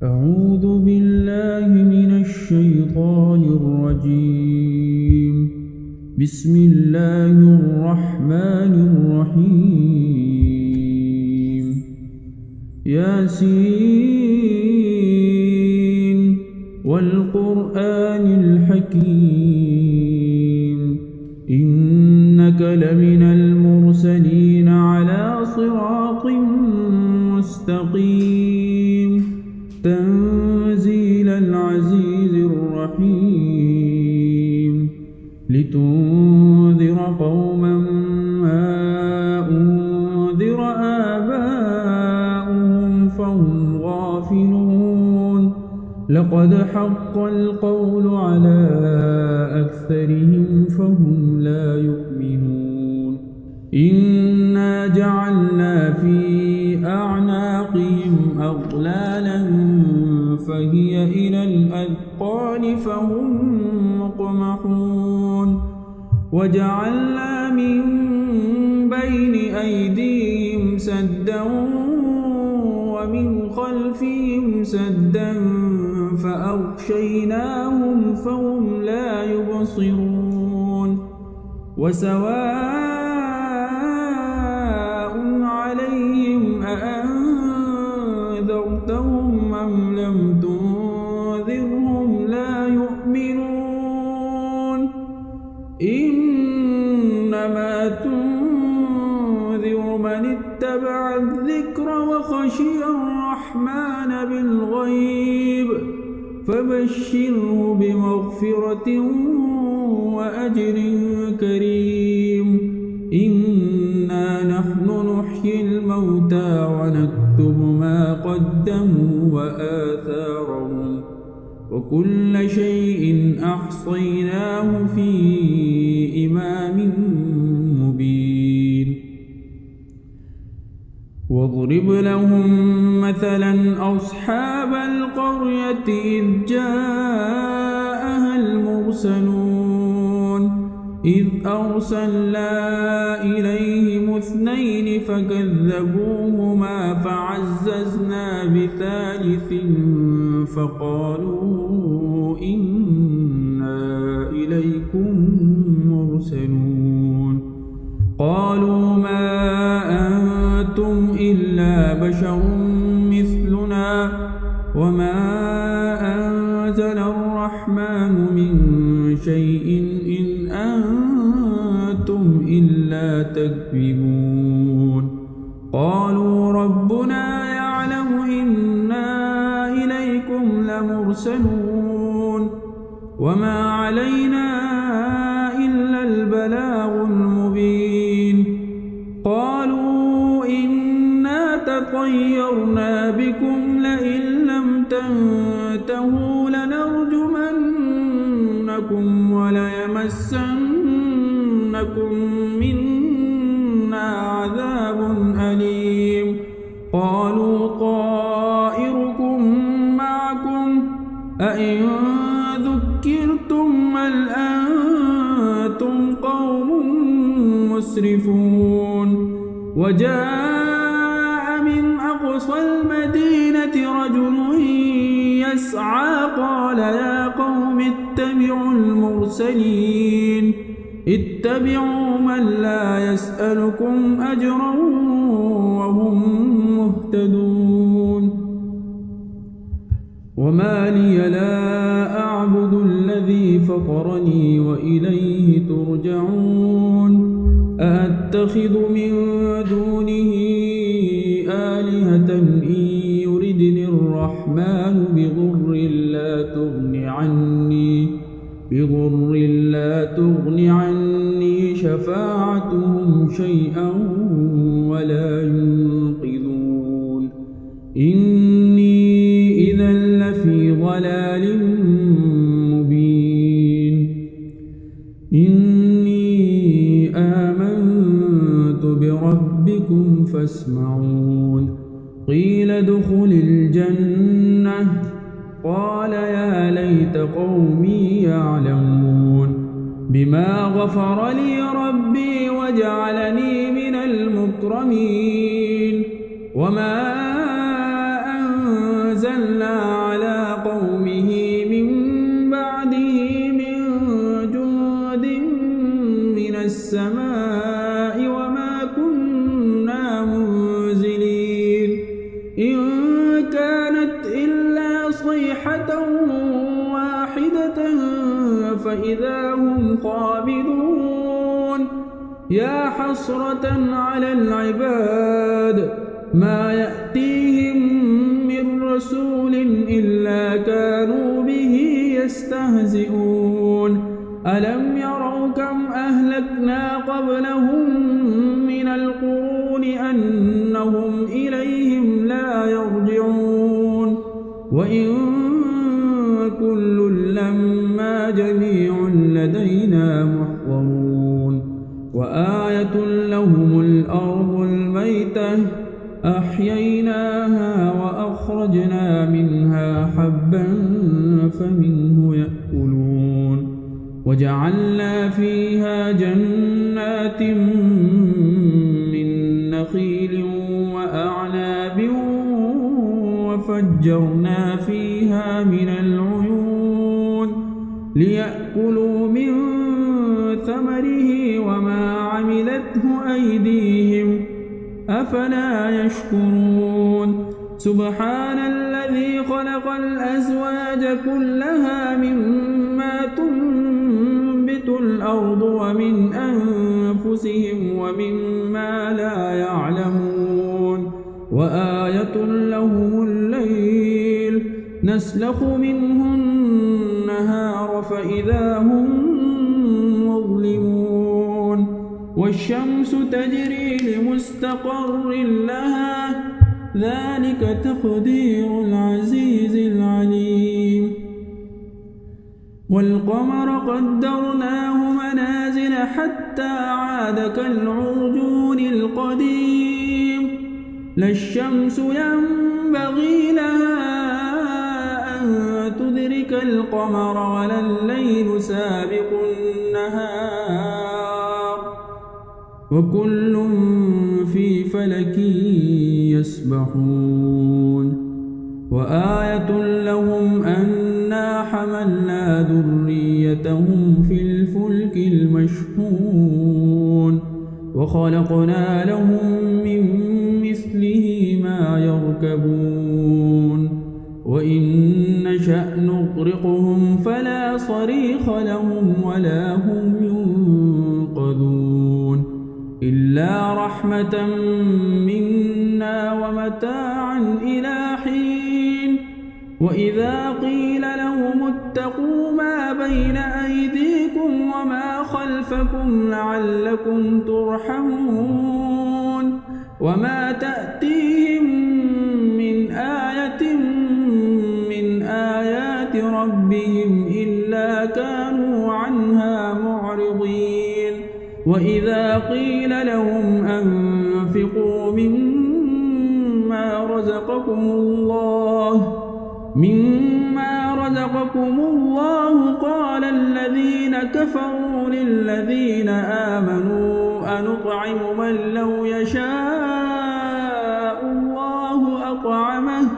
أعوذ بالله من الشيطان الرجيم. بسم الله الرحمن الرحيم. ياسين والقرآن الحكيم إنك لمن المرسلين على صراط مستقيم تنزيل العزيز الرحيم لتنذر قوما ما أنذر آباؤهم فهم غافلون لقد حق القول على أكثرهم فهم لا يؤمنون إنا جعلنا في أعناقهم أغلالا فهي إلى الأذقان فهم مقمحون وجعلنا من بين أيديهم سدا ومن خلفهم سدا فأغشيناهم فهم لا يبصرون وسواء عليهم أأنذرتهم أم لم تنذرهم لا يؤمنون إنما تنذر من اتبع الذكر وخشي الرحمن بالغيب فبشره بمغفرة وأجر كريم إنا نحن نحيي الموتى ونكتب ما قدموا وآثارهم وكل شيء أحصيناه في إمام مبين واضرب لهم مثلا أصحاب القرية إذ جاءها المرسلون إذ أرسلنا إليهم اثنين فكذبوهما فعززنا بثالث فقالوا إنا إليكم مرسلون قالوا ما أنتم إلا بشر مثلنا وما أنزل الرحمن من شيء إن أنتم إلا تكذبون قالوا ربنا يعلم إنا إليكم لمرسلون وما علينا إلا البلاغ المبين قالوا إنا تطيرنا بكم لئن لم تنتهوا لنرجمنكم وليمسنكم منا عذاب أليم قالوا طائركم معكم أئن ذكرتم بل أنتم قوم مسرفون وجاء من أقصى المدينة رجل يسعى قال يا قوم اتبعوا المرسلين اتبعوا من لا يسألكم أجرا وهم مهتدون وما لي لا أعبد الذي فطرني وإليه ترجعون أأتخذ من دونه آلهة إن يردني الرحمن بضر لا تغن عني شفاعتهم شيئا ولا ينقذون إني إذا لفي ضلال مبين إني آمنت بربكم فاسمعون قيل ادخل الجنة قال يا ليت قومي يعلمون بما غفر لي ربي وجعلني من المكرمين وما أنزل أرسلنا على قومه من بعده من جند من السماء وما كنا منزلين إن كانت إلا صيحة واحدة فإذا هم خامدون يا حسرة على العباد ما يأتيهم من رسول إلا كانوا به يستهزئون ألم يروا كم أهلكنا قبلهم من القرون أنهم إليهم لا يرجعون وإن كل لما جميع لدينا محضرون وآية لهم الأرض الميتة أحييناها وأخرجنا منها حبا فمنه يأكلون وجعلنا فيها جنات من نخيل وأعناب وفجرنا فيها من العيون ليأكلوا من ثمره وما عملته أيديهم أفلا يشكرون سبحان الذي خلق الأزواج كلها مما تنبت الأرض ومن أنفسهم ومما لا يعلمون وآية لهم الليل نسلخ منه النهار فإذا هم مظلمون والشمس تجري لمستقر لها ذلك تقدير العزيز العليم والقمر قدرناه منازل حتى عاد كالعرجون القديم لا الشمس ينبغي لها أن تدرك القمر ولا الليل سابق النهار وكل في فلك يسبحون وآية لهم أنا حملنا ذريتهم في الفلك المشحون وخلقنا لهم من مثله ما يركبون وإن نشأ نغرقهم فلا صريخ لهم ولا هم ينقذون إلا رحمة منا ومتاعا إلى حين وإذا قيل لهم اتقوا ما بين أيديكم وما خلفكم لعلكم ترحمون وما تأتيهم من آية من آيات ربهم إلا كانوا عنها معرضين وإذا قيل لهم أنفقوا مما رزقكم الله قال الذين كفروا للذين آمنوا أنطعم من لو يشاء الله أطعمه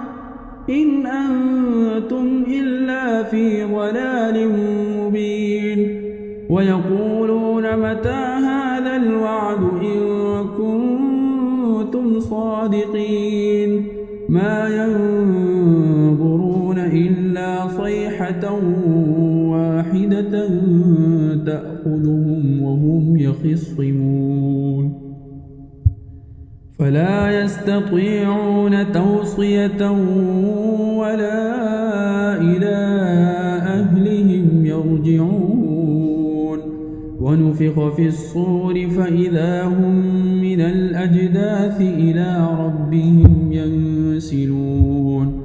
إن أنتم إلا في ضلال مبين ويقولون متى هذا الوعد إن كنتم صادقين ما ينظرون إلا صيحة واحدة تأخذهم وهم يخصمون فلا يستطيعون توصية ولا إلى أهلهم يرجعون ونفخ في الصور فإذا هم من الأجداث إلى ربهم ينسلون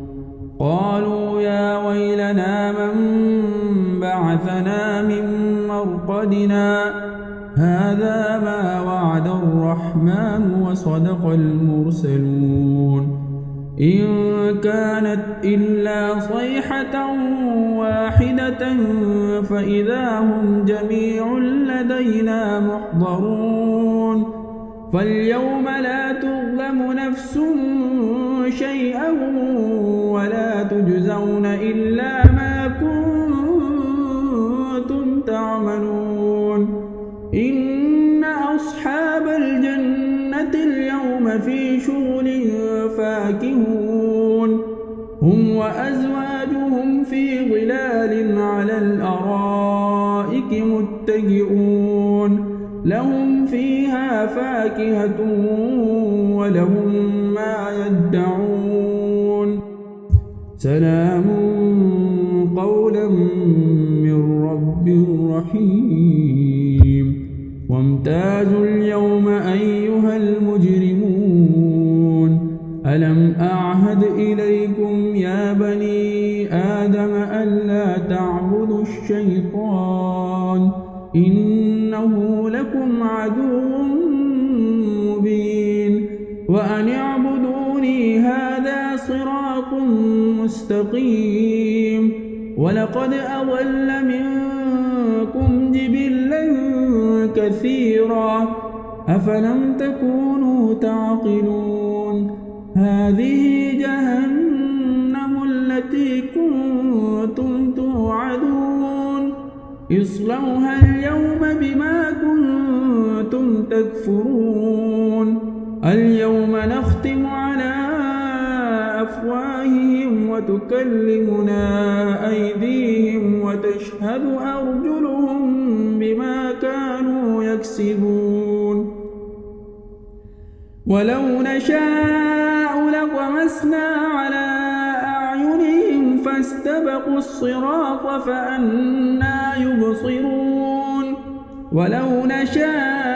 قالوا يا ويلنا من بعثنا من مرقدنا هذا ما وعد الرحمن وصدق المرسلون إن كانت إلا صيحة واحدة فإذا هم جميع لدينا محضرون فاليوم لا تظلم نفس شيئا ولا تجزون إلا ما كنتم تعملون إن أصحاب الجنة اليوم في شغل فاكهون هم وأزواجهم في ظلال على الأرائك متكئون لهم فيها فاكهة ولهم ما يدعون سلام قولا من رب رحيم وامتازوا اليوم أيها المجرمون ألم أعهد إليكم يا بني آدم ألا تعبدوا الشيطان إنه لكم عدو مبين وأن اعبدوني هذا صراط مستقيم ولقد أضل منكم جبلا كثيرا أفلم تكونوا تعقلون هذه جهنم التي كنتم توعدون اصلوها اليوم بما كنتم تكفرون اليوم نختم على أفواههم وتكلمنا أيديهم وتشهد أرجلهم بما كانوا يكسبون ولو نشاء لطمسنا على أعينهم فاستبقوا الصراط فأنى يبصرون ولو نشاء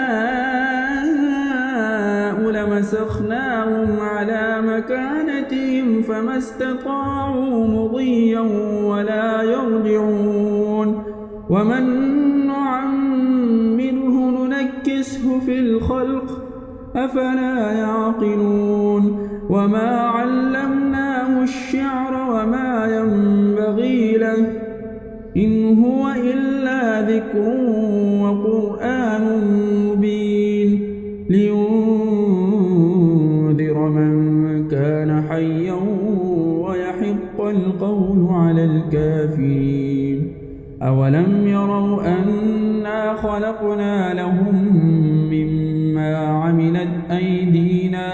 لمسخناهم على مكانتهم فما استطاعوا مضيا ولا يرجعون ومن نعمره ننكسه في الخلق أفلا يعقلون وما علمناه الشعر وما ينبغي له إن هو إلا ذكر وقرآن مبين لينذر من كان حيا ويحق القول على الكافرين أولم يروا أنا خلقنا لهم مما عملت أيدينا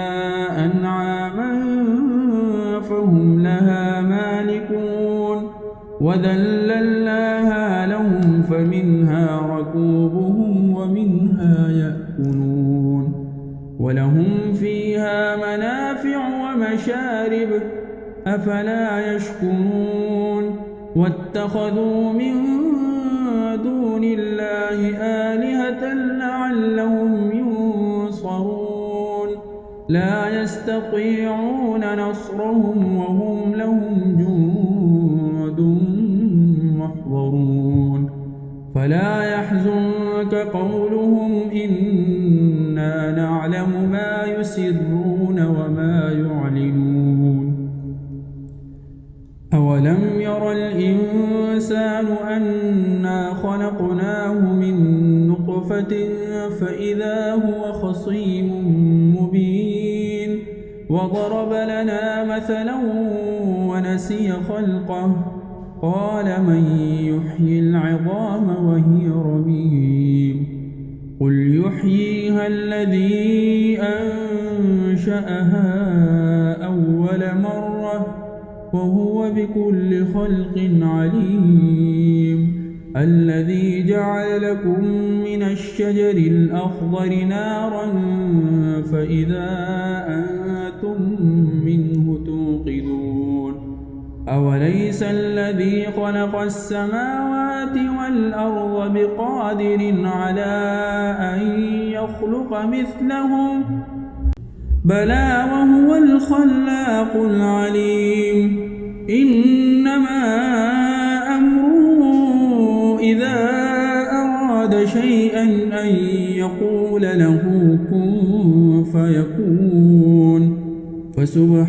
أنعاما فهم لها مالكون وذللناها لهم فمنها ركوبهم ومنها يأكلون ولهم فيها منافع ومشارب أفلا يشكرون واتخذوا من دون الله آلهة لعلهم ينصرون لا يستطيعون نصرهم وهم لهم جند محضرون فلا يحزنك قولهم إنا نعلم ما يسرون وما يعلنون أولم ير الإنسان أنا خلقناه من نطفة فإذا هو خصيم مبين وضرب لنا مثلا ونسي خلقه قال من يحيي العظام وهي رميم قل يحييها الذي أنشأها أول مرة وهو بكل خلق عليم الذي جعل لكم من الشجر الأخضر نارا فإذا أنتم منه توقدون أوليس الذي خلق السماوات والأرض بقادر على أن يخلق مثلهم بلى وهو الخلاق العليم إنما أمره إذا أراد شيئا أن يقول له كن فيكون فسبحان